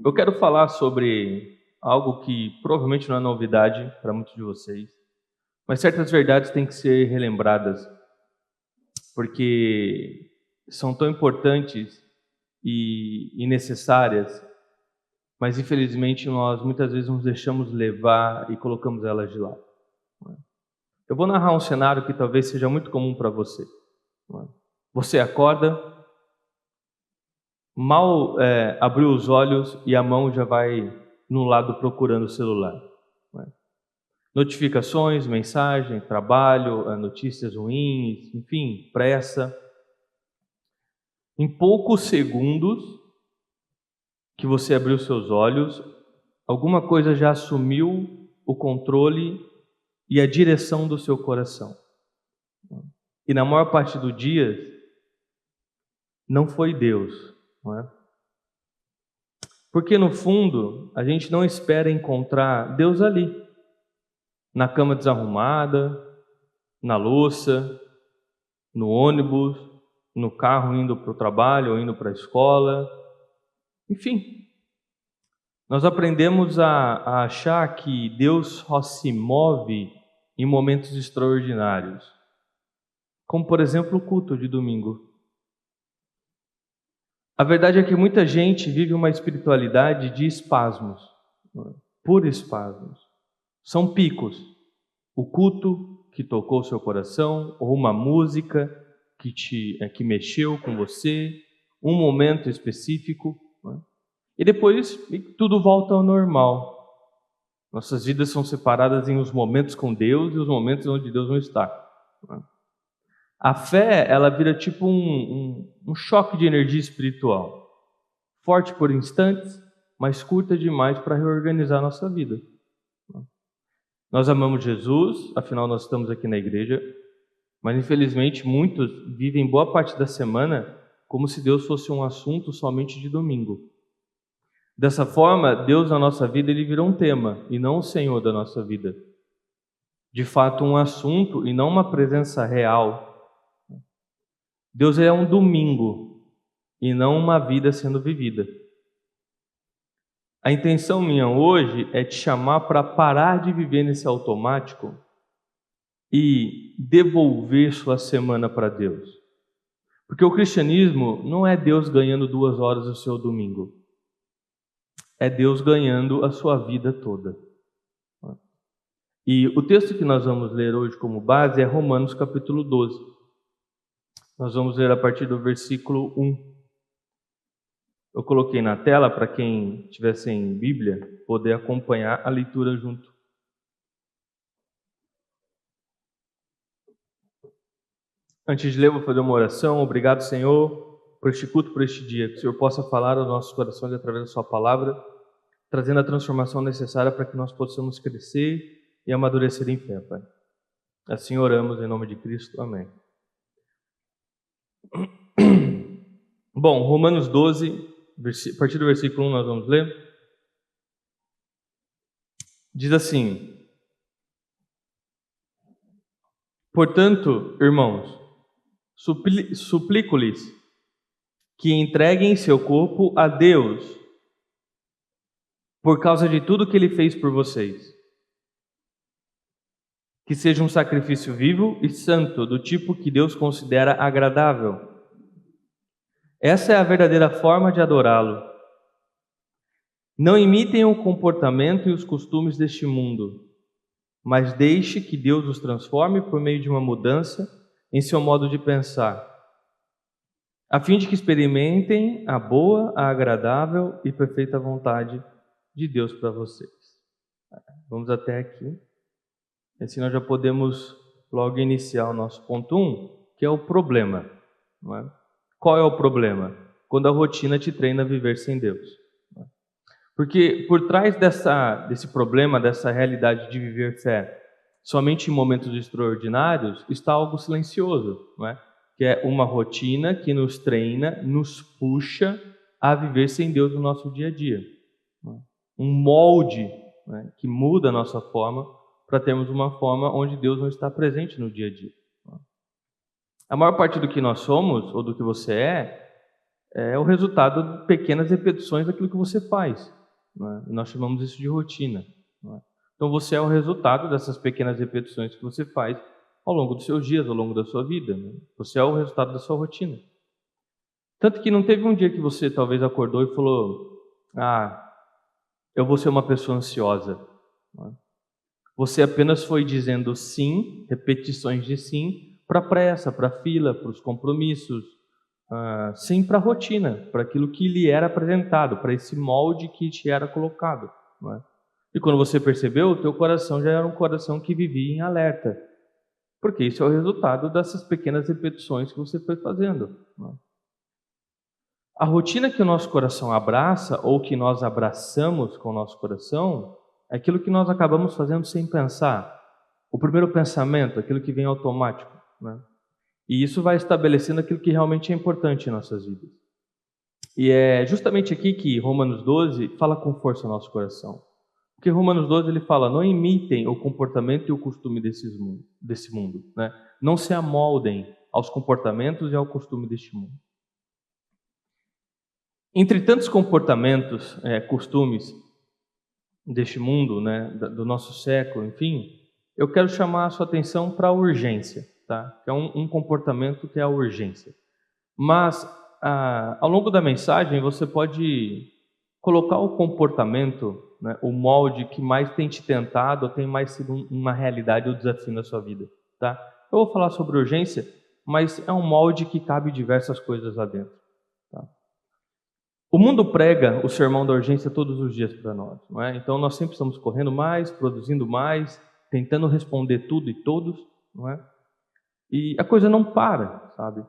Eu quero falar sobre algo que provavelmente não é novidade para muitos de vocês, mas certas verdades têm que ser relembradas, porque são tão importantes e necessárias, mas infelizmente nós muitas vezes nos deixamos levar e colocamos elas de lado. Eu vou narrar um cenário que talvez seja muito comum para você. Você acorda, mal abriu os olhos e a mão já vai no lado procurando o celular. Notificações, mensagem, trabalho, notícias ruins, enfim, pressa. Em poucos segundos que você abriu seus olhos, alguma coisa já assumiu o controle e a direção do seu coração. E na maior parte do dia, não foi Deus, não é? Porque no fundo, a gente não espera encontrar Deus ali, na cama desarrumada, na louça, no ônibus, no carro indo para o trabalho ou indo para a escola. Enfim, nós aprendemos a achar que Deus só se move em momentos extraordinários, como por exemplo o culto de domingo. A verdade é que muita gente vive uma espiritualidade de espasmos, por espasmos. São picos. O culto que tocou seu coração, ou uma música que mexeu com você, um momento específico, né? E depois tudo volta ao normal. Nossas vidas são separadas em os momentos com Deus e os momentos onde Deus não está, né? A fé, ela vira tipo um choque de energia espiritual, forte por instantes, mas curta demais para reorganizar a nossa vida. Nós amamos Jesus, afinal nós estamos aqui na igreja, mas infelizmente muitos vivem boa parte da semana como se Deus fosse um assunto somente de domingo. Dessa forma, Deus na nossa vida ele virou um tema e não o Senhor da nossa vida. De fato, um assunto e não uma presença real. Deus é um domingo e não uma vida sendo vivida. A intenção minha hoje é te chamar para parar de viver nesse automático e devolver sua semana para Deus. Porque o cristianismo não é Deus ganhando 2 horas do seu domingo. É Deus ganhando a sua vida toda. E o texto que nós vamos ler hoje como base é Romanos capítulo 12. Nós vamos ler a partir do versículo 1. Eu coloquei na tela para quem estiver sem Bíblia poder acompanhar a leitura junto. Antes de ler, eu vou fazer uma oração. Obrigado, Senhor, por este culto, por este dia. Que o Senhor possa falar aos nossos corações através da sua palavra, trazendo a transformação necessária para que nós possamos crescer e amadurecer em fé, Pai. Assim oramos em nome de Cristo. Amém. Bom, Romanos 12, a partir do versículo 1 nós vamos ler. Diz assim: Portanto, irmãos, suplico-lhes que entreguem seu corpo a Deus por causa de tudo que Ele fez por vocês. Que seja um sacrifício vivo e santo, do tipo que Deus considera agradável. Essa é a verdadeira forma de adorá-lo. Não imitem o comportamento e os costumes deste mundo, mas deixe que Deus os transforme por meio de uma mudança em seu modo de pensar, a fim de que experimentem a boa, a agradável e perfeita vontade de Deus para vocês. Vamos até aqui. Assim nós já podemos logo iniciar o nosso ponto 1, que é o problema. Não é? Qual é o problema? Quando a rotina te treina a viver sem Deus. Porque por trás desse problema, dessa realidade de viver fé somente em momentos extraordinários, está algo silencioso, não é? Que é uma rotina que nos treina, nos puxa a viver sem Deus no nosso dia a dia. Um molde, né, que muda a nossa forma para termos uma forma onde Deus não está presente no dia a dia. A maior parte do que nós somos, ou do que você é é o resultado de pequenas repetições daquilo que você faz, né? E nós chamamos isso de rotina, né? Então você é o resultado dessas pequenas repetições que você faz ao longo dos seus dias, ao longo da sua vida, né? Você é o resultado da sua rotina. Tanto que não teve um dia que você talvez acordou e falou: ah, eu vou ser uma pessoa ansiosa, né? Você apenas foi dizendo sim, repetições de sim, para a pressa, para a fila, para os compromissos, sim para a rotina, para aquilo que lhe era apresentado, para esse molde que te era colocado, não é? E quando você percebeu, o teu coração já era um coração que vivia em alerta, porque isso é o resultado dessas pequenas repetições que você foi fazendo, não é? A rotina que o nosso coração abraça, ou que nós abraçamos com o nosso coração, é aquilo que nós acabamos fazendo sem pensar. O primeiro pensamento, aquilo que vem automático, né? E isso vai estabelecendo aquilo que realmente é importante em nossas vidas. E é justamente aqui que Romanos 12 fala com força ao nosso coração. Porque Romanos 12 ele fala: não imitem o comportamento e o costume desse mundo, né? Não se amoldem aos comportamentos e ao costume deste mundo. Entre tantos comportamentos, costumes deste mundo, né, do nosso século, enfim, eu quero chamar a sua atenção para a urgência, tá? Que é um comportamento que é a urgência. Mas, ao longo da mensagem, você pode colocar o comportamento, né, o molde que mais tem te tentado, ou tem mais sido uma realidade ou desafio na sua vida, tá? Eu vou falar sobre urgência, mas é um molde que cabe diversas coisas lá dentro, tá? O mundo prega o sermão da urgência todos os dias para nós, não é? Então nós sempre estamos correndo mais, produzindo mais, tentando responder tudo e todos, não é? E a coisa não para, sabe?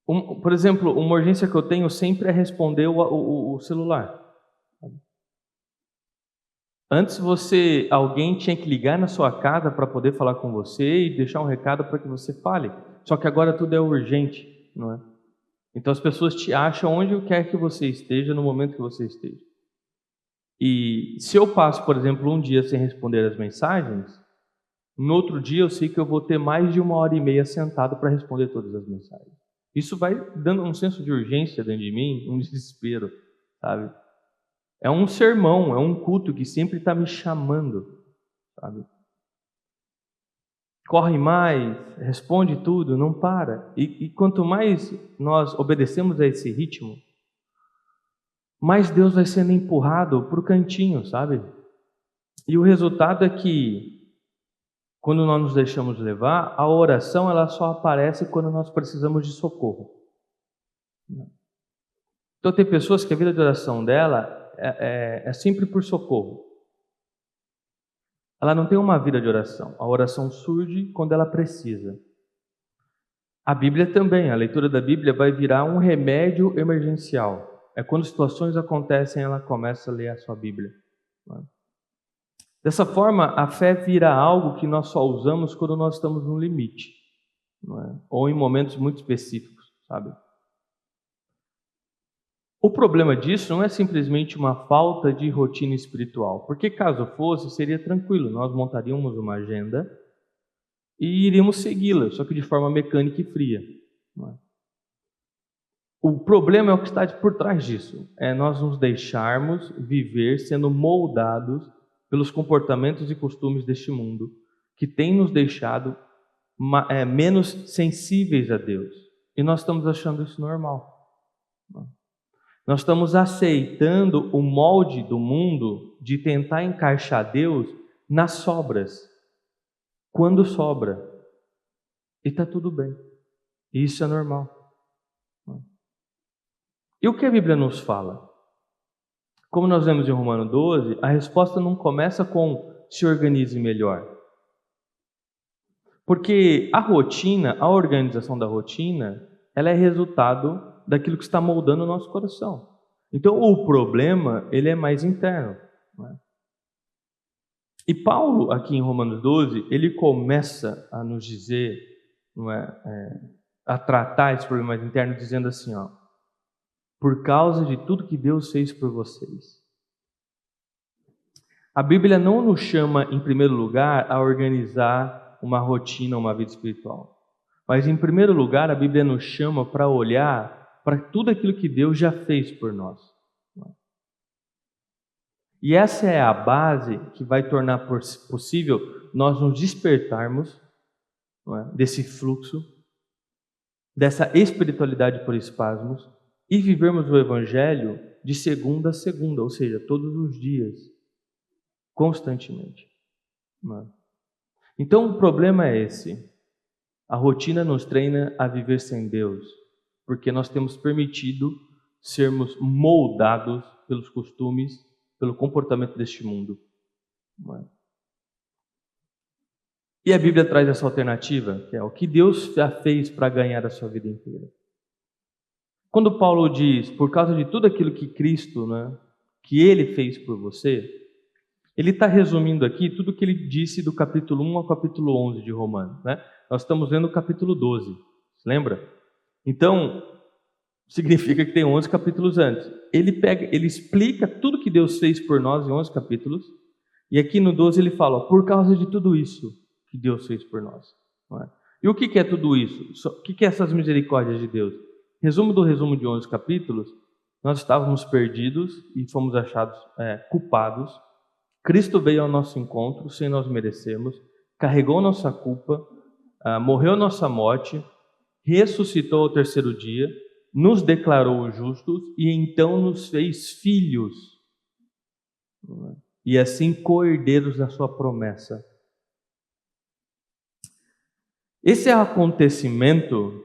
Por exemplo, uma urgência que eu tenho sempre é responder o celular. Antes alguém tinha que ligar na sua casa para poder falar com você e deixar um recado para que você fale. Só que agora tudo é urgente, não é? Então as pessoas te acham onde quer que você esteja, no momento que você esteja. E se eu passo, por exemplo, um dia sem responder as mensagens, no outro dia eu sei que eu vou ter mais de 1h30 sentado para responder todas as mensagens. Isso vai dando um senso de urgência dentro de mim, um desespero, sabe? É um sermão, é um culto que sempre está me chamando, sabe? Corre mais, responde tudo, não para. E quanto mais nós obedecemos a esse ritmo, mais Deus vai sendo empurrado para o cantinho, sabe? E o resultado é que, quando nós nos deixamos levar, a oração ela só aparece quando nós precisamos de socorro. Então tem pessoas que a vida de oração dela é sempre por socorro. Ela não tem uma vida de oração. A oração surge quando ela precisa. A Bíblia também, a leitura da Bíblia vai virar um remédio emergencial. É quando situações acontecem, ela começa a ler a sua Bíblia. Dessa forma, a fé vira algo que nós só usamos quando nós estamos no limite, não é? Ou em momentos muito específicos, sabe? O problema disso não é simplesmente uma falta de rotina espiritual, porque caso fosse, seria tranquilo, nós montaríamos uma agenda e iríamos segui-la, só que de forma mecânica e fria, não é? O problema é o que está por trás disso, é nós nos deixarmos viver sendo moldados pelos comportamentos e costumes deste mundo, que tem nos deixado menos sensíveis a Deus. E nós estamos achando isso normal. Nós estamos aceitando o molde do mundo de tentar encaixar Deus nas sobras, quando sobra. E está tudo bem. E isso é normal. E o que a Bíblia nos fala? Como nós vemos em Romanos 12, a resposta não começa com se organize melhor. Porque a rotina, a organização da rotina, ela é resultado daquilo que está moldando o nosso coração. Então o problema, ele é mais interno, não é? E Paulo, aqui em Romanos 12, ele começa a nos dizer, não é, a tratar esse problema mais interno, dizendo assim, ó: por causa de tudo que Deus fez por vocês. A Bíblia não nos chama, em primeiro lugar, a organizar uma rotina, uma vida espiritual. Mas, em primeiro lugar, a Bíblia nos chama para olhar para tudo aquilo que Deus já fez por nós. E essa é a base que vai tornar possível nós nos despertarmos, não é, desse fluxo, dessa espiritualidade por espasmos, e vivermos o Evangelho de segunda a segunda, ou seja, todos os dias, constantemente. Não é? Então o problema é esse. A rotina nos treina a viver sem Deus, porque nós temos permitido sermos moldados pelos costumes, pelo comportamento deste mundo. Não é? E a Bíblia traz essa alternativa, que é o que Deus já fez para ganhar a sua vida inteira. Quando Paulo diz, por causa de tudo aquilo que Cristo, né, que Ele fez por você, ele está resumindo aqui tudo o que ele disse do capítulo 1 ao capítulo 11 de Romanos. Né? Nós estamos vendo o capítulo 12, lembra? Então, significa que tem 11 capítulos antes. Ele explica tudo que Deus fez por nós em 11 capítulos, e aqui no 12 ele fala, por causa de tudo isso que Deus fez por nós. Não é? E o que é tudo isso? O que é essas misericórdias de Deus? Resumo do resumo de 11 capítulos, nós estávamos perdidos e fomos achados culpados. Cristo veio ao nosso encontro sem nós merecermos, carregou nossa culpa, morreu nossa morte, ressuscitou ao terceiro dia, nos declarou justos e então nos fez filhos. E assim co-herdeiros da sua promessa. Esse acontecimento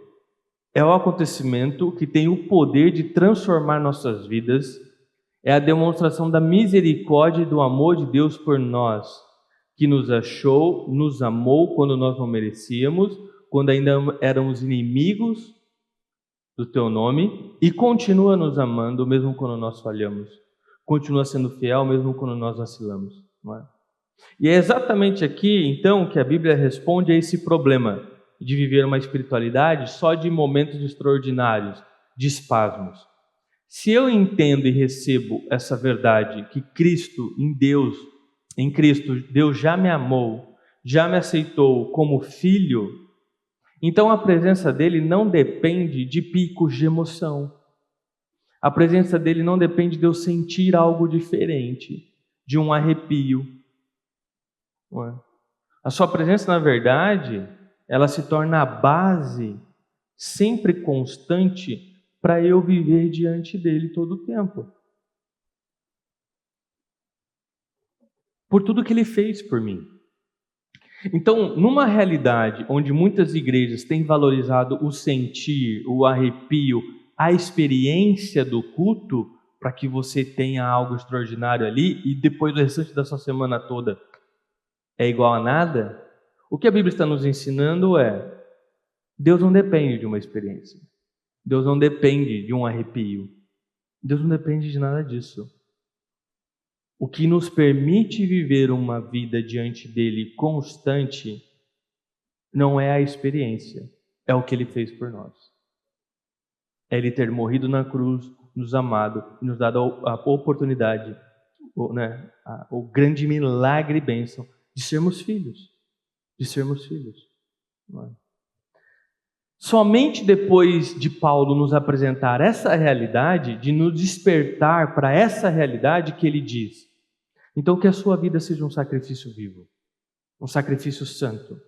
é o acontecimento que tem o poder de transformar nossas vidas, é a demonstração da misericórdia e do amor de Deus por nós, que nos achou, nos amou quando nós não merecíamos, quando ainda éramos inimigos do Teu nome, e continua nos amando mesmo quando nós falhamos, continua sendo fiel mesmo quando nós vacilamos. Não é? E é exatamente aqui, então, que a Bíblia responde a esse problema de viver uma espiritualidade só de momentos extraordinários, de espasmos. Se eu entendo e recebo essa verdade, que Cristo, em Cristo, Deus já me amou, já me aceitou como filho, então a presença dele não depende de picos de emoção. A presença dele não depende de eu sentir algo diferente, de um arrepio. A sua presença, na verdade, ela se torna a base sempre constante para eu viver diante dele todo o tempo. Por tudo que ele fez por mim. Então, numa realidade onde muitas igrejas têm valorizado o sentir, o arrepio, a experiência do culto, para que você tenha algo extraordinário ali e depois o restante da sua semana toda é igual a nada, o que a Bíblia está nos ensinando é: Deus não depende de uma experiência. Deus não depende de um arrepio. Deus não depende de nada disso. O que nos permite viver uma vida diante dele constante não é a experiência, é o que ele fez por nós. É ele ter morrido na cruz, nos amado, nos dado a oportunidade, o grande milagre e bênção de sermos filhos. De sermos filhos. Não é? Somente depois de Paulo nos apresentar essa realidade, de nos despertar para essa realidade, que ele diz: então que a sua vida seja um sacrifício vivo, um sacrifício santo,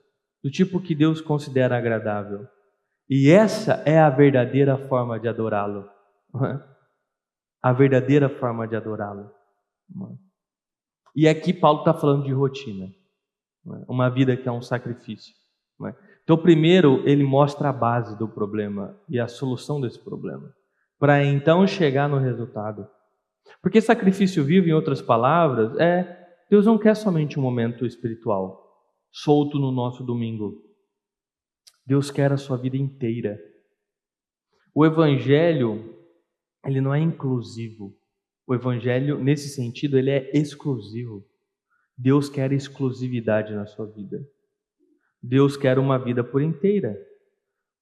do tipo que Deus considera agradável. E essa é a verdadeira forma de adorá-lo. A verdadeira forma de adorá-lo. E aqui Paulo está falando de rotina, uma vida que é um sacrifício. Então, primeiro, ele mostra a base do problema e a solução desse problema, para então chegar no resultado. Porque sacrifício vivo, em outras palavras, Deus não quer somente um momento espiritual, solto no nosso domingo. Deus quer a sua vida inteira. O Evangelho, ele não é inclusivo. O Evangelho, nesse sentido, ele é exclusivo. Deus quer exclusividade na sua vida. Deus quer uma vida por inteira.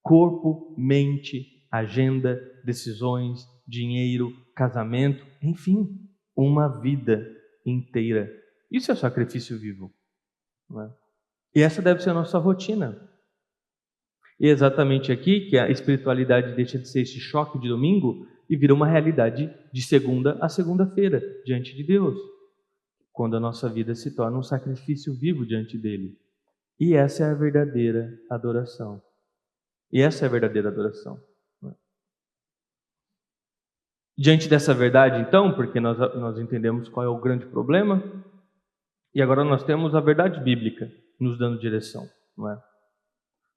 Corpo, mente, agenda, decisões, dinheiro, casamento, enfim, uma vida inteira. Isso é sacrifício vivo. Não é? E essa deve ser a nossa rotina. E é exatamente aqui que a espiritualidade deixa de ser esse choque de domingo e vira uma realidade de segunda a segunda-feira diante de Deus, quando a nossa vida se torna um sacrifício vivo diante dele. E essa é a verdadeira adoração. E essa é a verdadeira adoração. Diante dessa verdade, então, porque nós entendemos qual é o grande problema, e agora nós temos a verdade bíblica nos dando direção, não é?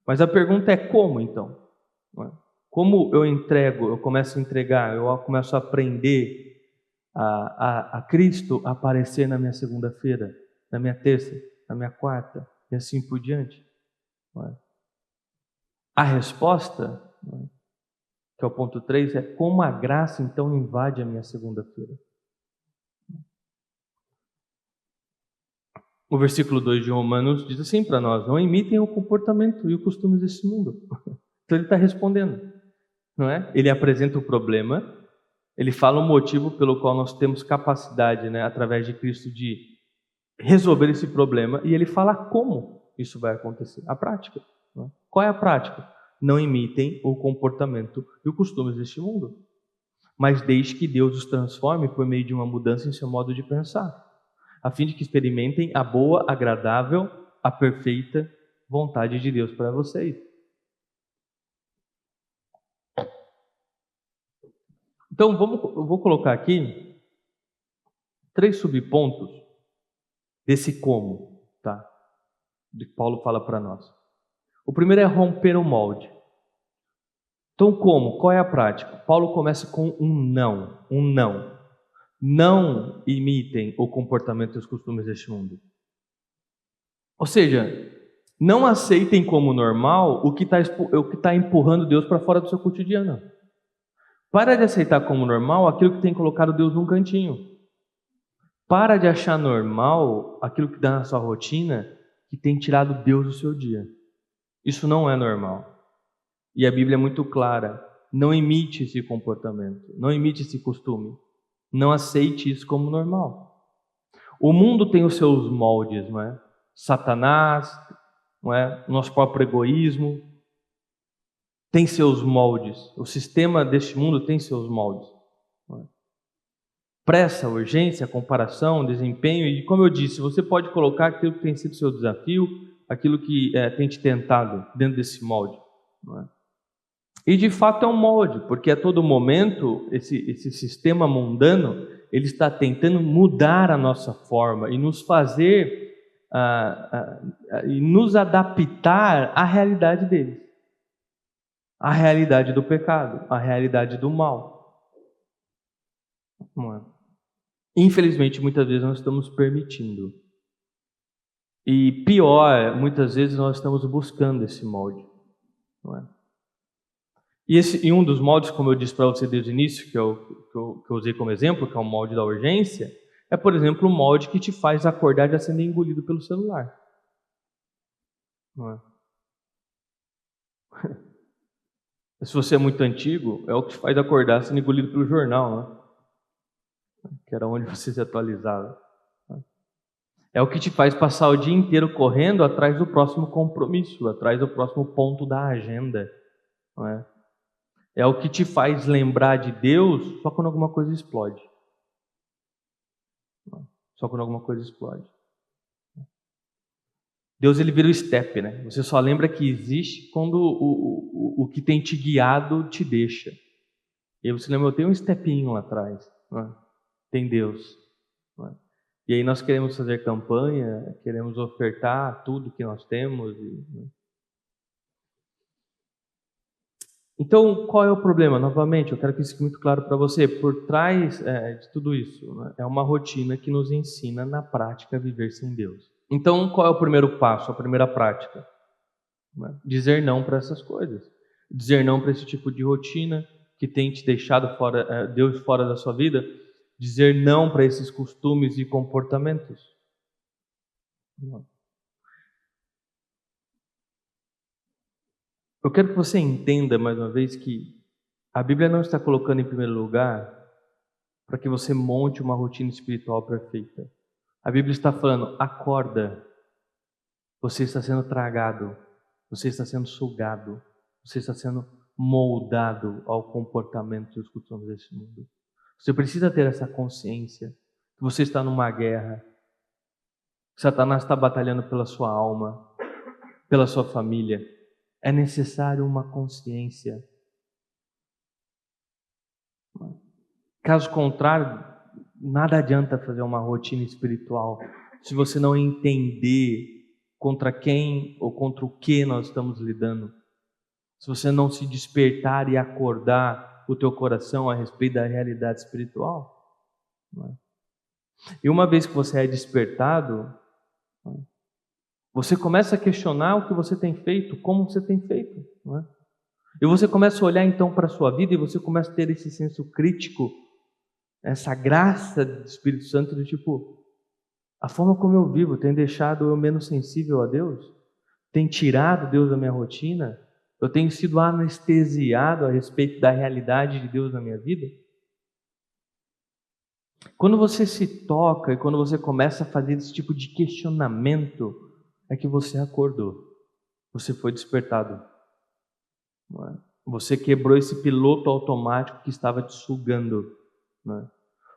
Mas a pergunta é como, então? Não é? Como eu começo a entregar, eu começo a aprender a Cristo aparecer na minha segunda-feira, na minha terça, na minha quarta, e assim por diante? Não é? A resposta, não é, que é o ponto 3, é como a graça então invade a minha segunda-feira. O versículo 2 de Romanos diz assim para nós: não imitem o comportamento e os costumes desse mundo. Então ele está respondendo, não é? Ele apresenta o problema, ele fala o motivo pelo qual nós temos capacidade, né, através de Cristo, de resolver esse problema, e ele fala como isso vai acontecer, a prática. Não é? Qual é a prática? Não imitem o comportamento e os costumes deste mundo, mas deixe que Deus os transforme por meio de uma mudança em seu modo de pensar, a fim de que experimentem a boa, agradável, a perfeita vontade de Deus para vocês. Então, eu vou colocar aqui 3 subpontos desse como, tá? Que Paulo fala para nós. O primeiro é romper o molde. Então, como? Qual é a prática? Paulo começa com um não. Não imitem o comportamento e os costumes deste mundo. Ou seja, não aceitem como normal o que está empurrando Deus para fora do seu cotidiano. Para de aceitar como normal aquilo que tem colocado Deus num cantinho. Para de achar normal aquilo que dá na sua rotina que tem tirado Deus do seu dia. Isso não é normal. E a Bíblia é muito clara. Não imite esse comportamento. Não imite esse costume. Não aceite isso como normal. O mundo tem os seus moldes, não é? Satanás, não é? O nosso próprio egoísmo tem seus moldes. O sistema deste mundo tem seus moldes. Não é? Pressa, urgência, comparação, desempenho, e como eu disse, você pode colocar aquilo que tem sido seu desafio, aquilo que tem te tentado dentro desse molde. Não é? E de fato é um molde, porque a todo momento esse sistema mundano ele está tentando mudar a nossa forma e nos fazer e nos adaptar à realidade dele, à realidade do pecado, à realidade do mal. Não é? Infelizmente, muitas vezes nós estamos permitindo. E pior, muitas vezes nós estamos buscando esse molde. Não é? E um dos moldes, como eu disse para você desde o início, que eu usei como exemplo, que é o molde da urgência, é, por exemplo, o molde que te faz acordar já sendo engolido pelo celular. Não é? Se você é muito antigo, é o que te faz acordar sendo engolido pelo jornal, né? Que era onde você se atualizava. É o que te faz passar o dia inteiro correndo atrás do próximo compromisso, atrás do próximo ponto da agenda. Não é? É o que te faz lembrar de Deus só quando alguma coisa explode. Só quando alguma coisa explode. Deus ele vira o step, né? Você só lembra que existe quando o que tem te guiado te deixa. E aí você lembra, eu tenho um stepinho lá atrás. Não é? Tem Deus. Não é? E aí nós queremos fazer campanha, queremos ofertar tudo que nós temos. Né? Então, qual é o problema? Novamente, eu quero que isso fique muito claro para você. Por trás de tudo isso, né, é uma rotina que nos ensina na prática a viver sem Deus. Então, qual é o primeiro passo, a primeira prática? Né? Dizer não para essas coisas. Dizer não para esse tipo de rotina que tem te deixado fora, Deus fora da sua vida. Dizer não para esses costumes e comportamentos. Eu quero que você entenda mais uma vez que a Bíblia não está colocando em primeiro lugar para que você monte uma rotina espiritual perfeita. A Bíblia está falando, acorda, você está sendo tragado, você está sendo sugado Você está sendo moldado ao comportamento e aos costumes desse mundo. Você precisa ter essa consciência que você está numa guerra. Satanás está batalhando pela sua alma, pela sua família. É necessário uma consciência. Caso contrário, nada adianta fazer uma rotina espiritual se você não entender contra quem ou contra o que nós estamos lidando. Se você não se despertar e acordar o teu coração a respeito da realidade espiritual. E uma vez que você é despertado, você começa a questionar o que você tem feito, como você tem feito. E você começa a olhar então para a sua vida e você começa a ter esse senso crítico, essa graça do Espírito Santo de tipo, a forma como eu vivo tem deixado eu menos sensível a Deus? Tem tirado Deus da minha rotina? Eu tenho sido anestesiado a respeito da realidade de Deus na minha vida? Quando você se toca e quando você começa a fazer esse tipo de questionamento, é que você acordou, você foi despertado. Você quebrou esse piloto automático que estava te sugando.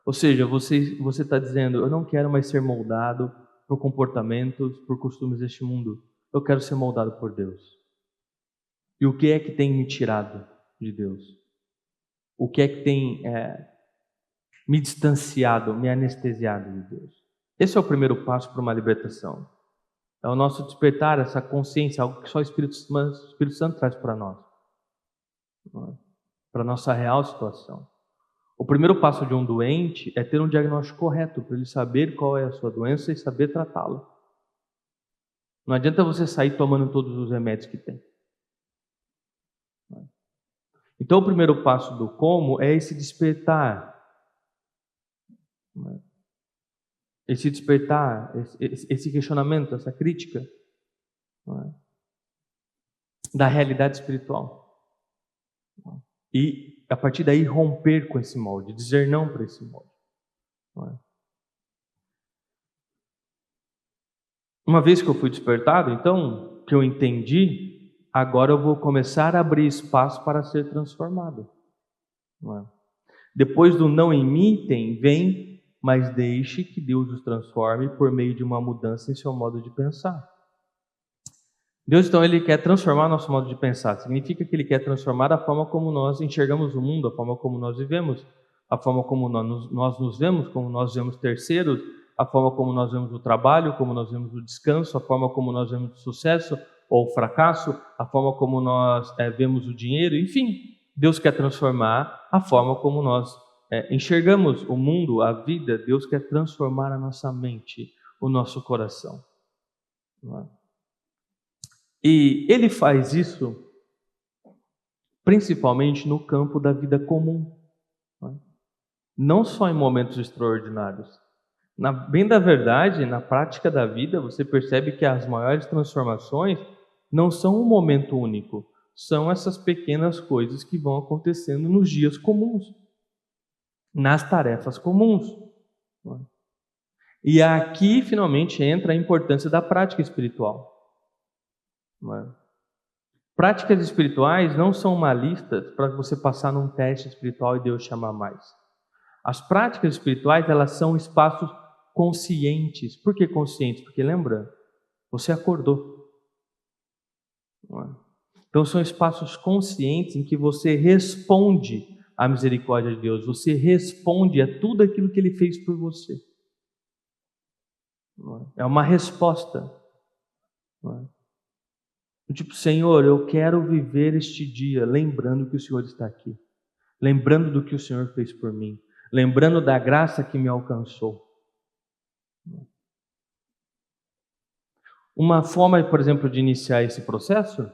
Ou seja, você está dizendo, eu não quero mais ser moldado por comportamentos, por costumes deste mundo. Eu quero ser moldado por Deus. E o que é que tem me tirado de Deus? O que é que tem me distanciado, me anestesiado de Deus? Esse é o primeiro passo para uma libertação. É o nosso despertar, essa consciência, algo que só o Espírito Santo traz para nós. Para a nossa real situação. O primeiro passo de um doente é ter um diagnóstico correto, para ele saber qual é a sua doença e saber tratá-la. Não adianta você sair tomando todos os remédios que tem. Então o primeiro passo do como é esse despertar. Esse despertar, esse questionamento, essa crítica da realidade espiritual. E a partir daí romper com esse molde, dizer não para esse molde. Uma vez que eu fui despertado, então, que eu entendi, agora eu vou começar a abrir espaço para ser transformado. Depois do não imitem, vem, mas deixe que Deus os transforme por meio de uma mudança em seu modo de pensar. Deus, então, Ele quer transformar nosso modo de pensar. Significa que Ele quer transformar a forma como nós enxergamos o mundo, a forma como nós vivemos, a forma como nós nos vemos, como nós vemos terceiros, a forma como nós vemos o trabalho, como nós vemos o descanso, a forma como nós vemos o sucesso ou o fracasso, a forma como nós vemos o dinheiro, enfim. Deus quer transformar a forma como nós enxergamos o mundo, a vida. Deus quer transformar a nossa mente, o nosso coração. E Ele faz isso principalmente no campo da vida comum, não só em momentos extraordinários. Bem da verdade, na prática da vida, você percebe que as maiores transformações não são um momento único, são essas pequenas coisas que vão acontecendo nos dias comuns, nas tarefas comuns. E aqui, finalmente, entra a importância da prática espiritual. Práticas espirituais não são uma lista para você passar num teste espiritual e Deus chamar mais. As práticas espirituais, elas são espaços conscientes. Por que conscientes? Porque lembra, você acordou. Então são espaços conscientes em que você responde à misericórdia de Deus, você responde a tudo aquilo que Ele fez por você. É uma resposta. Tipo, Senhor, eu quero viver este dia lembrando que o Senhor está aqui, lembrando do que o Senhor fez por mim, lembrando da graça que me alcançou. Uma forma, por exemplo, de iniciar esse processo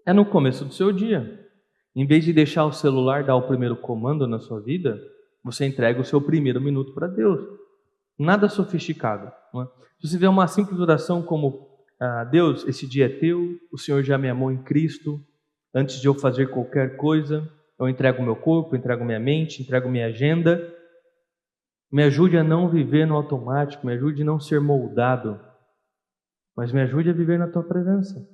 é no começo do seu dia. Em vez de deixar o celular dar o primeiro comando na sua vida, você entrega o seu primeiro minuto para Deus. Nada sofisticado. Se você vê uma simples oração como Deus, esse dia é teu, o Senhor já me amou em Cristo, antes de eu fazer qualquer coisa, eu entrego meu corpo, entrego minha mente, entrego minha agenda. Me ajude a não viver no automático, me ajude a não ser moldado. mas me ajude a viver na tua presença.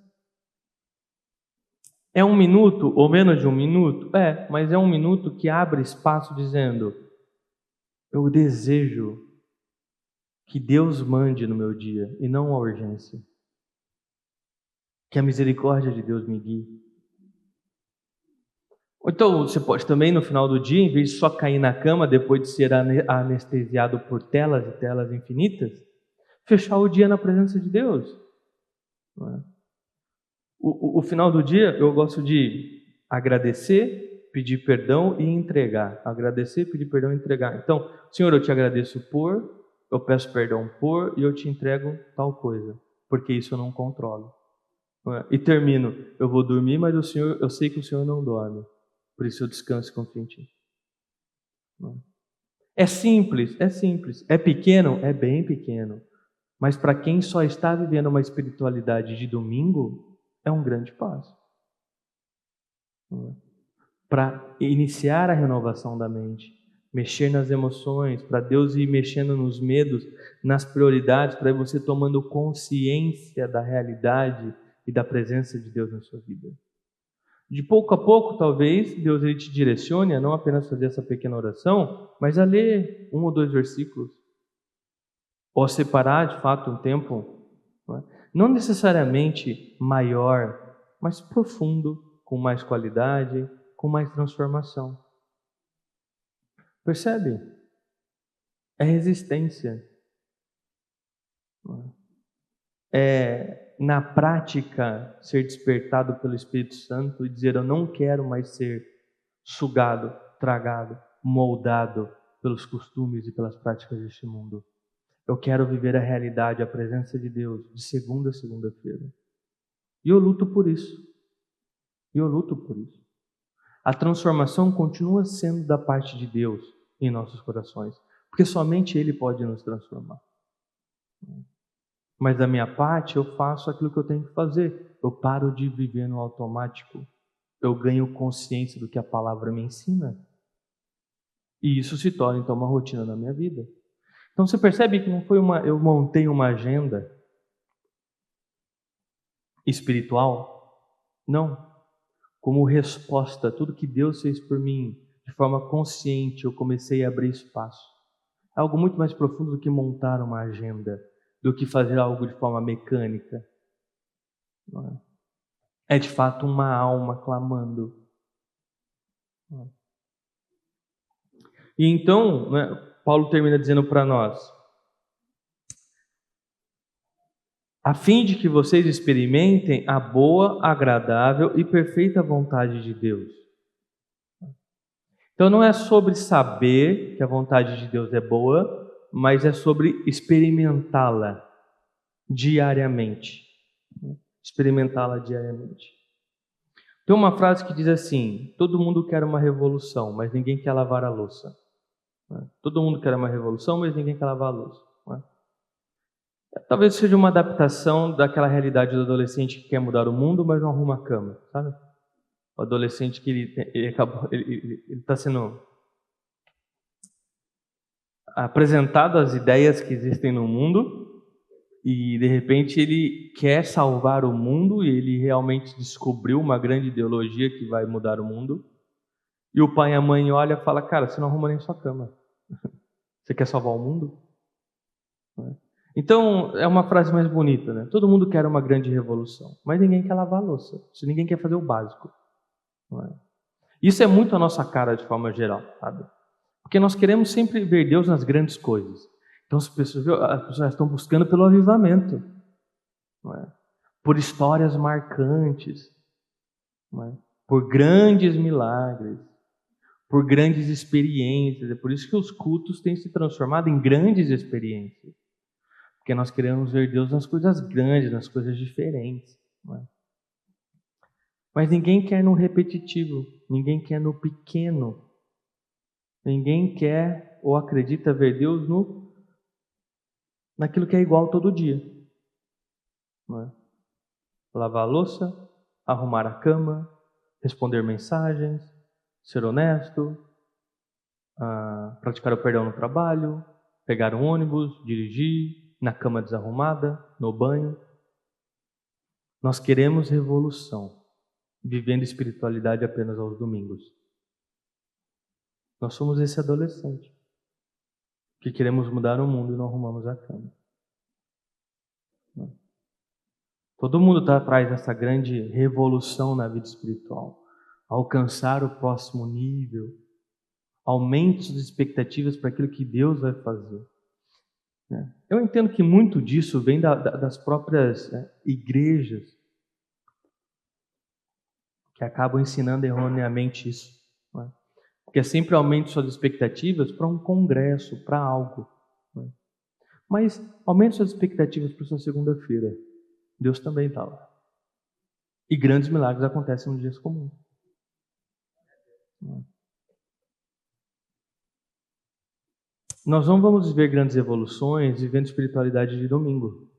É 1 minuto ou menos de 1 minuto? É, mas é 1 minuto que abre espaço dizendo: eu desejo que Deus mande no meu dia e não a urgência. Que a misericórdia de Deus me guie. Ou então você pode também no final do dia, em vez de só cair na cama depois de ser anestesiado por telas e telas infinitas, fechar o dia na presença de Deus. Não é? O final do dia eu gosto de agradecer, pedir perdão e entregar. Agradecer, pedir perdão e entregar. Então, Senhor, eu te agradeço por, eu peço perdão por e eu te entrego tal coisa, porque isso eu não controlo. Não é? E termino, eu vou dormir, mas o Senhor, eu sei que o Senhor não dorme, por isso eu descanso e confio em Ti. Não é? É simples, é simples. É pequeno? É bem pequeno. Mas para quem só está vivendo uma espiritualidade de domingo, é um grande passo. Para iniciar a renovação da mente, mexer nas emoções, para Deus ir mexendo nos medos, nas prioridades, para você tomando consciência da realidade e da presença de Deus na sua vida. De pouco a pouco, talvez, Deus ele te direcione a não apenas fazer essa pequena oração, mas a ler 1 ou 2 versículos. Ou a separar, de fato, um tempo, não necessariamente maior, mas profundo, com mais qualidade, com mais transformação. Percebe? É resistência. É, na prática, ser despertado pelo Espírito Santo e dizer: eu não quero mais ser sugado, tragado, moldado pelos costumes e pelas práticas deste mundo. Eu quero viver a realidade, a presença de Deus, de segunda a segunda-feira. E eu luto por isso. A transformação continua sendo da parte de Deus em nossos corações, porque somente Ele pode nos transformar. Mas da minha parte, eu faço aquilo que eu tenho que fazer. Eu paro de viver no automático. Eu ganho consciência do que a palavra me ensina. E isso se torna, então, uma rotina na minha vida. Então, você percebe que não foi eu montei uma agenda espiritual? Não. Como resposta a tudo que Deus fez por mim, de forma consciente, eu comecei a abrir espaço. É algo muito mais profundo do que montar uma agenda, do que fazer algo de forma mecânica. É de fato uma alma clamando. E então, Paulo termina dizendo para nós: a fim de que vocês experimentem a boa, agradável e perfeita vontade de Deus. Então não é sobre saber que a vontade de Deus é boa, mas é sobre experimentá-la diariamente. Experimentá-la diariamente. Tem uma frase que diz assim: todo mundo quer uma revolução, mas ninguém quer lavar a louça. Todo mundo quer uma revolução, mas ninguém quer lavar a louça. Talvez seja uma adaptação daquela realidade do adolescente que quer mudar o mundo, mas não arruma a cama, sabe? O adolescente que ele está sendo apresentado as ideias que existem no mundo e de repente ele quer salvar o mundo e ele realmente descobriu uma grande ideologia que vai mudar o mundo. E o pai e a mãe olham e falam: cara, você não arruma nem sua cama. Você quer salvar o mundo? Então, é uma frase mais bonita, né? Todo mundo quer uma grande revolução, mas ninguém quer lavar a louça. Ninguém quer fazer o básico. Não é? Isso é muito a nossa cara de forma geral, sabe? Porque nós queremos sempre ver Deus nas grandes coisas. Então, as pessoas estão buscando pelo avivamento, não é? Por histórias marcantes, não é? Por grandes milagres, por grandes experiências. É por isso que os cultos têm se transformado em grandes experiências. Porque nós queremos ver Deus nas coisas grandes, nas coisas diferentes. Não é? Mas ninguém quer no repetitivo, ninguém quer no pequeno. Ninguém quer ou acredita ver Deus naquilo que é igual todo dia. Não é? Lavar a louça, arrumar a cama, responder mensagens, ser honesto, praticar o perdão no trabalho, pegar um ônibus, dirigir, na cama desarrumada, no banho. Nós queremos revolução, vivendo espiritualidade apenas aos domingos. Nós somos esse adolescente que queremos mudar o mundo e não arrumamos a cama. Todo mundo está atrás dessa grande revolução na vida espiritual. Alcançar o próximo nível, aumento das expectativas para aquilo que Deus vai fazer. Eu entendo que muito disso vem das próprias igrejas, que acabam ensinando erroneamente isso. Porque é sempre aumento suas expectativas para um congresso, para algo. Mas aumente suas expectativas para sua segunda-feira. Deus também está lá. E grandes milagres acontecem nos dias comuns. Nós não vamos viver grandes evoluções vivendo espiritualidade de domingo.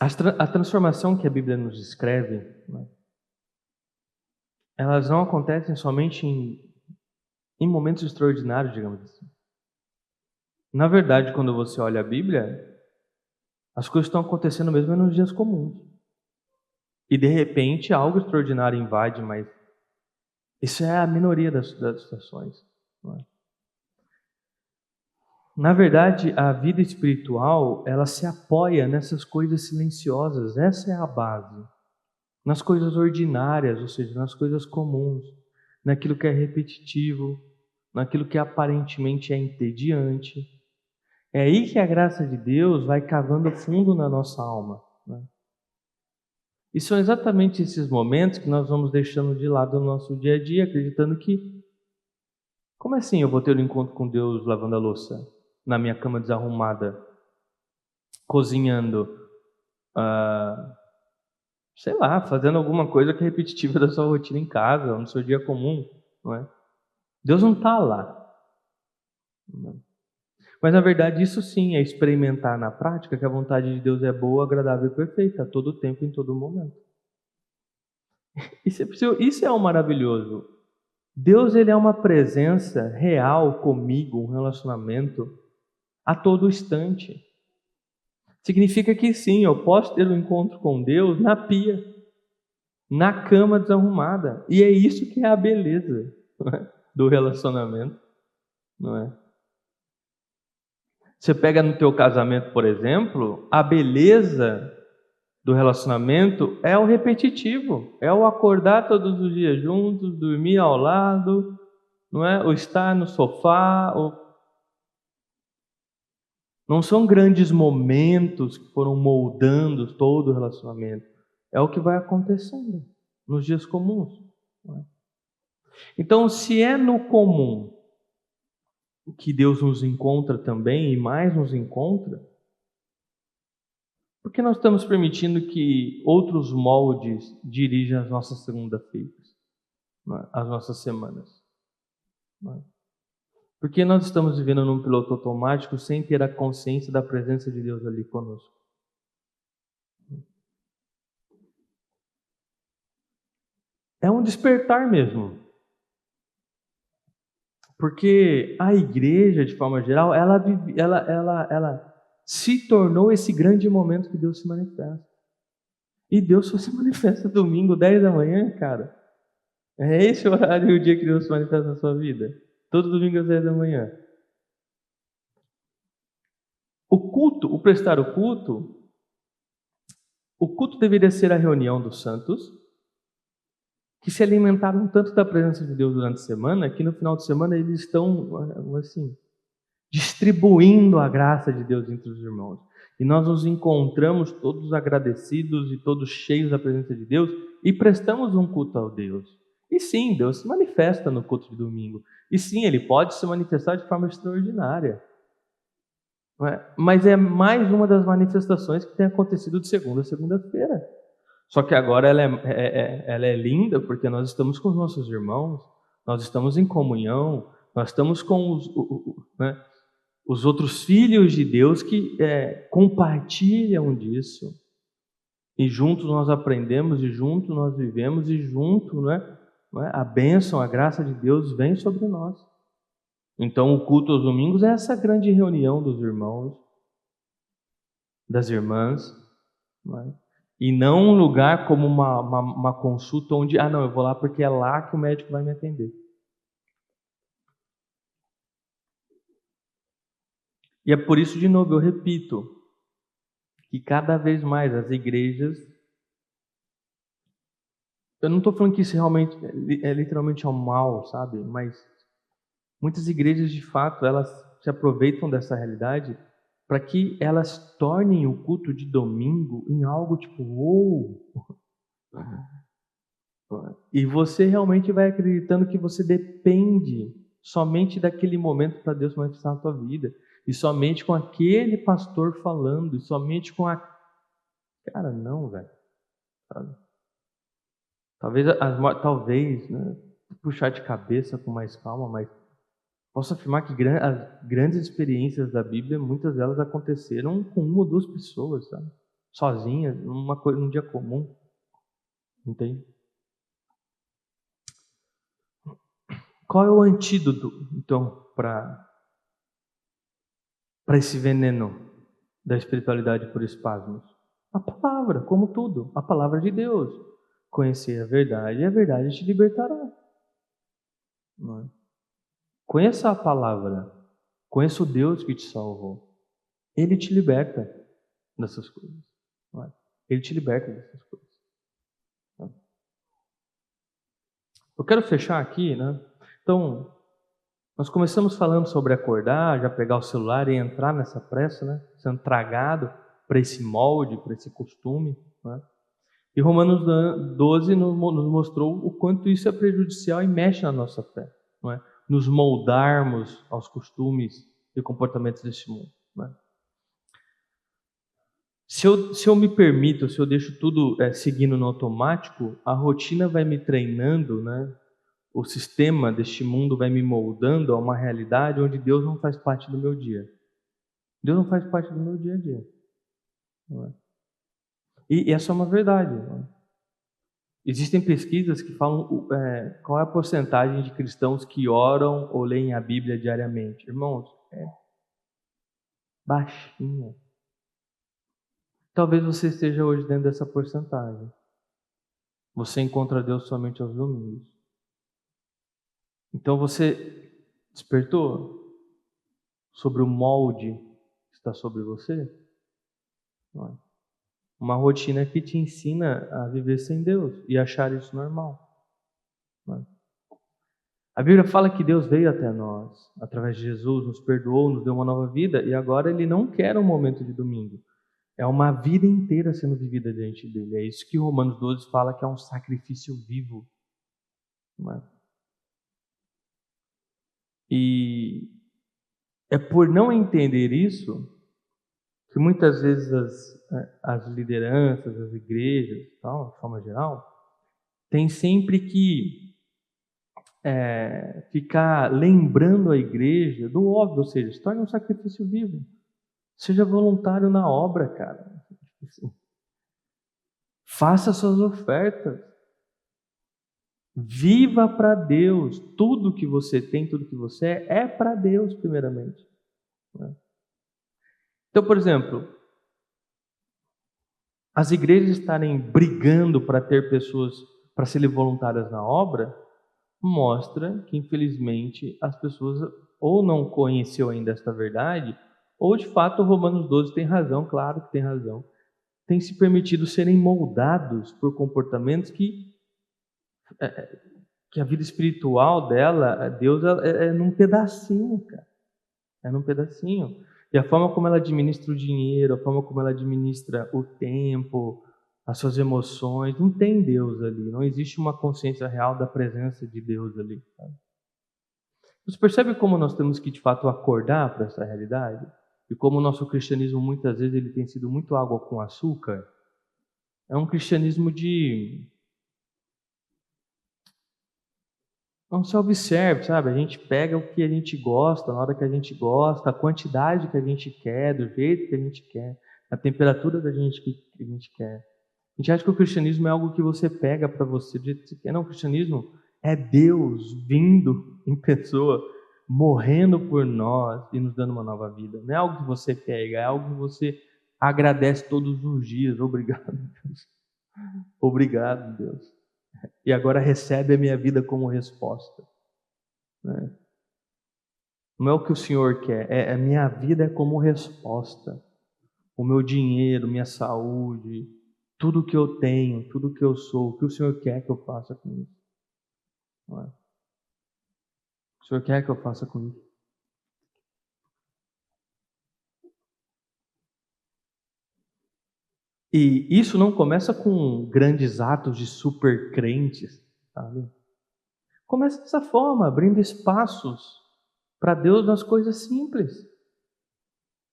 A transformação que a Bíblia nos descreve, elas não acontecem somente em momentos extraordinários, digamos assim. Na verdade, quando você olha a Bíblia, as coisas estão acontecendo mesmo nos dias comuns. E de repente algo extraordinário invade, mas isso é a minoria das situações. Na verdade, a vida espiritual, ela se apoia nessas coisas silenciosas. Essa é a base. Nas coisas ordinárias, ou seja, nas coisas comuns, naquilo que é repetitivo, naquilo que aparentemente é entediante. É aí que a graça de Deus vai cavando fundo na nossa alma. E são exatamente esses momentos que nós vamos deixando de lado no nosso dia a dia, acreditando que, como assim eu vou ter um encontro com Deus lavando a louça, na minha cama desarrumada, cozinhando, sei lá, fazendo alguma coisa que é repetitiva da sua rotina em casa, ou no seu dia comum, não é? Deus não está lá. Mas na verdade isso sim é experimentar na prática que a vontade de Deus é boa, agradável e perfeita, a todo tempo, em todo momento. Isso é o maravilhoso. Deus, ele é uma presença real comigo, um relacionamento a todo instante. Significa que sim, eu posso ter um encontro com Deus na pia, na cama desarrumada. E é isso que é a beleza, não é? Do relacionamento, não é? Você pega no teu casamento, por exemplo, a beleza do relacionamento é o repetitivo, é o acordar todos os dias juntos, dormir ao lado, não é? Ou estar no sofá, não são grandes momentos que foram moldando todo o relacionamento. É o que vai acontecendo nos dias comuns. Não é? Então, se é no comum que Deus nos encontra também, e mais nos encontra, por que nós estamos permitindo que outros moldes dirijam as nossas segunda-feiras, as nossas semanas? Porque nós estamos vivendo num piloto automático sem ter a consciência da presença de Deus ali conosco. É um despertar mesmo. Porque a igreja, de forma geral, ela se tornou esse grande momento que Deus se manifesta. E Deus só se manifesta domingo, 10 da manhã, cara. É esse o horário e o dia que Deus se manifesta na sua vida. Todo domingo às 10 da manhã. O culto, o prestar o culto deveria ser a reunião dos santos, que se alimentaram tanto da presença de Deus durante a semana, que no final de semana eles estão, assim, distribuindo a graça de Deus entre os irmãos. E nós nos encontramos todos agradecidos e todos cheios da presença de Deus e prestamos um culto ao Deus. E sim, Deus se manifesta no culto de domingo. E sim, Ele pode se manifestar de forma extraordinária. Não é? Mas é mais uma das manifestações que tem acontecido de segunda a segunda-feira. Só que agora ela é linda porque nós estamos com os nossos irmãos, nós estamos em comunhão, nós estamos com os outros filhos de Deus que compartilham disso. E juntos nós aprendemos, e juntos nós vivemos, e juntos a bênção, a graça de Deus vem sobre nós. Então o culto aos domingos é essa grande reunião dos irmãos, das irmãs, não é? E não um lugar como uma consulta onde, não, eu vou lá porque é lá que o médico vai me atender. E é por isso, de novo, eu repito, que cada vez mais as igrejas, eu não estou falando que isso realmente é literalmente um mal, sabe? Mas muitas igrejas, de fato, elas se aproveitam dessa realidade para que elas tornem o culto de domingo em algo tipo, uou! E você realmente vai acreditando que você depende somente daquele momento para Deus manifestar na tua vida. E somente com aquele pastor falando, e somente com a... Cara, não, velho. Sabe? Talvez, né, puxar de cabeça com mais calma, mas posso afirmar que as grandes experiências da Bíblia, muitas delas aconteceram com uma ou duas pessoas, sabe? Sozinhas, num dia comum. Entende? Qual é o antídoto, então, para esse veneno da espiritualidade por espasmos? A palavra, como tudo, a palavra de Deus. Conhecer a verdade e a verdade te libertará. Não é? Conheça a palavra, conheça o Deus que te salvou. Ele te liberta dessas coisas. Não é? Ele te liberta dessas coisas. Não é? Eu quero fechar aqui, né? Então, nós começamos falando sobre acordar, já pegar o celular e entrar nessa pressa, né? Sendo tragado para esse molde, para esse costume, né? E Romanos 12 nos mostrou o quanto isso é prejudicial e mexe na nossa fé, não é? Nos moldarmos aos costumes e comportamentos deste mundo. Não é? Se eu me permito, se eu deixo tudo seguindo no automático, a rotina vai me treinando, né? O sistema deste mundo vai me moldando a uma realidade onde Deus não faz parte do meu dia. Deus não faz parte do meu dia a dia. Não é? E essa é uma verdade. Não é? Existem pesquisas que falam qual é a porcentagem de cristãos que oram ou leem a Bíblia diariamente. Irmãos, é baixinha. Talvez você esteja hoje dentro dessa porcentagem. Você encontra Deus somente aos domingos. Então você despertou sobre o molde que está sobre você? Não é? Uma rotina que te ensina a viver sem Deus e achar isso normal. Não é? A Bíblia fala que Deus veio até nós, através de Jesus, nos perdoou, nos deu uma nova vida, e agora Ele não quer um momento de domingo. É uma vida inteira sendo vivida diante dEle. É isso que Romanos 12 fala que é um sacrifício vivo. Não é? E é por não entender isso que muitas vezes as lideranças, as igrejas, tal, de forma geral, tem sempre que ficar lembrando a igreja do óbvio, ou seja, se torne um sacrifício vivo. Seja voluntário na obra, cara. Faça suas ofertas. Viva para Deus. Tudo que você tem, tudo que você é para Deus, primeiramente. Então, por exemplo, as igrejas estarem brigando para ter pessoas para serem voluntárias na obra, mostra que, infelizmente, as pessoas ou não conheceu ainda esta verdade, ou de fato o Romanos 12 tem razão, claro que tem razão, tem se permitido serem moldados por comportamentos que a vida espiritual dela, Deus é num pedacinho, cara. É num pedacinho. E a forma como ela administra o dinheiro, a forma como ela administra o tempo, as suas emoções, não tem Deus ali. Não existe uma consciência real da presença de Deus ali. Sabe? Você percebe como nós temos que, de fato, acordar para essa realidade? E como o nosso cristianismo, muitas vezes, ele tem sido muito água com açúcar? É um cristianismo de... Não se observe, sabe? A gente pega o que a gente gosta, na hora que a gente gosta, a quantidade que a gente quer, do jeito que a gente quer, a temperatura da gente que a gente quer. A gente acha que o cristianismo é algo que você pega para você do jeito que você quer. Não, o cristianismo é Deus vindo em pessoa, morrendo por nós e nos dando uma nova vida. Não é algo que você pega, é algo que você agradece todos os dias. Obrigado, Deus. Obrigado, Deus. E agora recebe a minha vida como resposta. Né? Não é o que o Senhor quer, a minha vida é como resposta. O meu dinheiro, minha saúde, tudo que eu tenho, tudo que eu sou, o que o Senhor quer que eu faça com isso? Não é? O Senhor quer que eu faça com isso? E isso não começa com grandes atos de super crentes, sabe? Começa dessa forma, abrindo espaços para Deus nas coisas simples.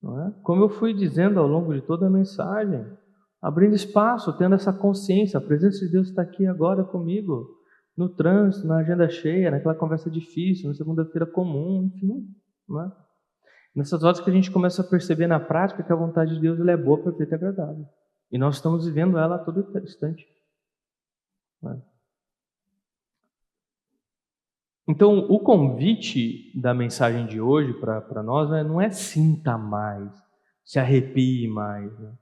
Não é? Como eu fui dizendo ao longo de toda a mensagem, abrindo espaço, tendo essa consciência, a presença de Deus está aqui agora comigo, no trânsito, na agenda cheia, naquela conversa difícil, na segunda-feira comum, enfim. Não é? Nessas horas que a gente começa a perceber na prática que a vontade de Deus ela é boa, perfeita e agradável. E nós estamos vivendo ela a todo instante. Não é? Então, o convite da mensagem de hoje para nós, né, não é sinta mais, se arrepie mais, né?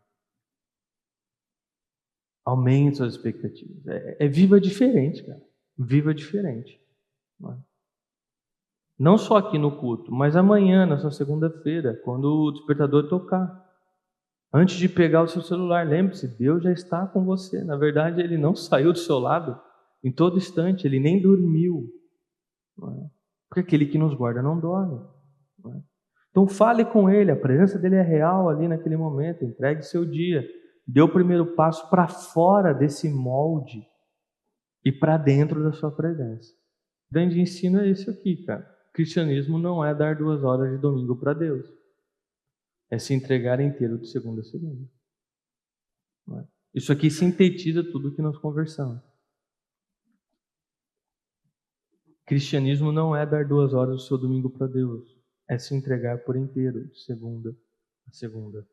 Aumente suas expectativas. É viva diferente, cara. Viva diferente. Não é? Não só aqui no culto, mas amanhã, na sua segunda-feira, quando o despertador tocar. Antes de pegar o seu celular, lembre-se, Deus já está com você. Na verdade, Ele não saiu do seu lado em todo instante, Ele nem dormiu. Não é? Porque aquele que nos guarda não dorme. Não é? Então fale com Ele, a presença dEle é real ali naquele momento, entregue seu dia. Dê o primeiro passo para fora desse molde e para dentro da sua presença. O grande ensino é esse aqui, cara. O cristianismo não é dar 2 horas de domingo para Deus. É se entregar inteiro de segunda a segunda. Não é? Isso aqui sintetiza tudo o que nós conversamos. Cristianismo não é dar 2 horas do seu domingo para Deus. É se entregar por inteiro, de segunda a segunda.